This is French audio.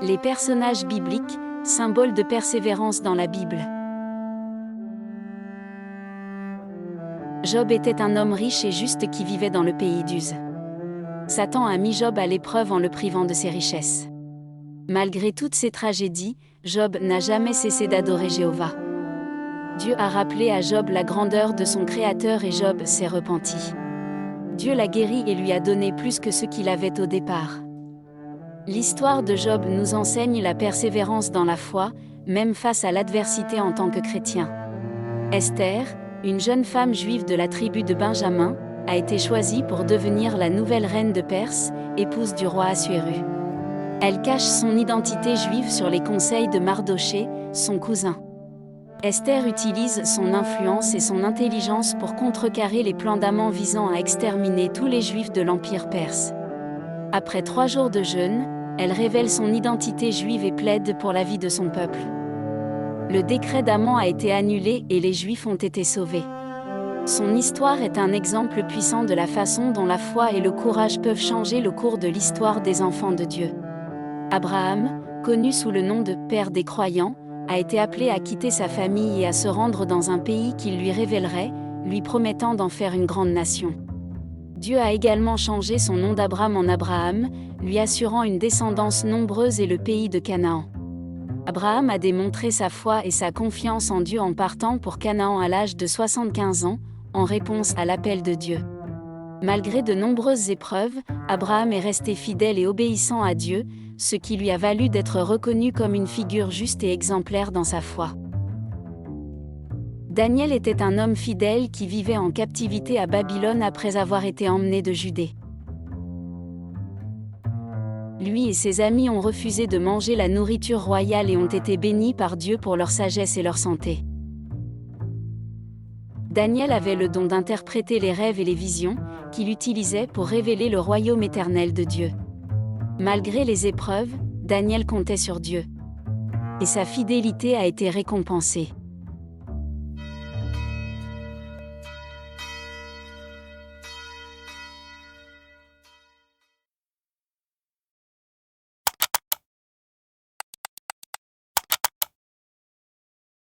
Les personnages bibliques, symboles de persévérance dans la Bible. Job était un homme riche et juste qui vivait dans le pays d'Uz. Satan a mis Job à l'épreuve en le privant de ses richesses. Malgré toutes ces tragédies, Job n'a jamais cessé d'adorer Jéhovah. Dieu a rappelé à Job la grandeur de son Créateur et Job s'est repenti. Dieu l'a guéri et lui a donné plus que ce qu'il avait au départ. L'histoire de Job nous enseigne la persévérance dans la foi, même face à l'adversité en tant que chrétien. Esther, une jeune femme juive de la tribu de Benjamin, a été choisie pour devenir la nouvelle reine de Perse, épouse du roi Assuéru. Elle cache son identité juive sur les conseils de Mardoché, son cousin. Esther utilise son influence et son intelligence pour contrecarrer les plans d'Aman visant à exterminer tous les juifs de l'Empire perse. Après 3 jours de jeûne, elle révèle son identité juive et plaide pour la vie de son peuple. Le décret d'Aman a été annulé et les Juifs ont été sauvés. Son histoire est un exemple puissant de la façon dont la foi et le courage peuvent changer le cours de l'histoire des enfants de Dieu. Abraham, connu sous le nom de « Père des croyants », a été appelé à quitter sa famille et à se rendre dans un pays qu'il lui révélerait, lui promettant d'en faire une grande nation. Dieu a également changé son nom d'Abram en Abraham, lui assurant une descendance nombreuse et le pays de Canaan. Abraham a démontré sa foi et sa confiance en Dieu en partant pour Canaan à l'âge de 75 ans, en réponse à l'appel de Dieu. Malgré de nombreuses épreuves, Abraham est resté fidèle et obéissant à Dieu, ce qui lui a valu d'être reconnu comme une figure juste et exemplaire dans sa foi. Daniel était un homme fidèle qui vivait en captivité à Babylone après avoir été emmené de Judée. Lui et ses amis ont refusé de manger la nourriture royale et ont été bénis par Dieu pour leur sagesse et leur santé. Daniel avait le don d'interpréter les rêves et les visions, qu'il utilisait pour révéler le royaume éternel de Dieu. Malgré les épreuves, Daniel comptait sur Dieu. Et sa fidélité a été récompensée.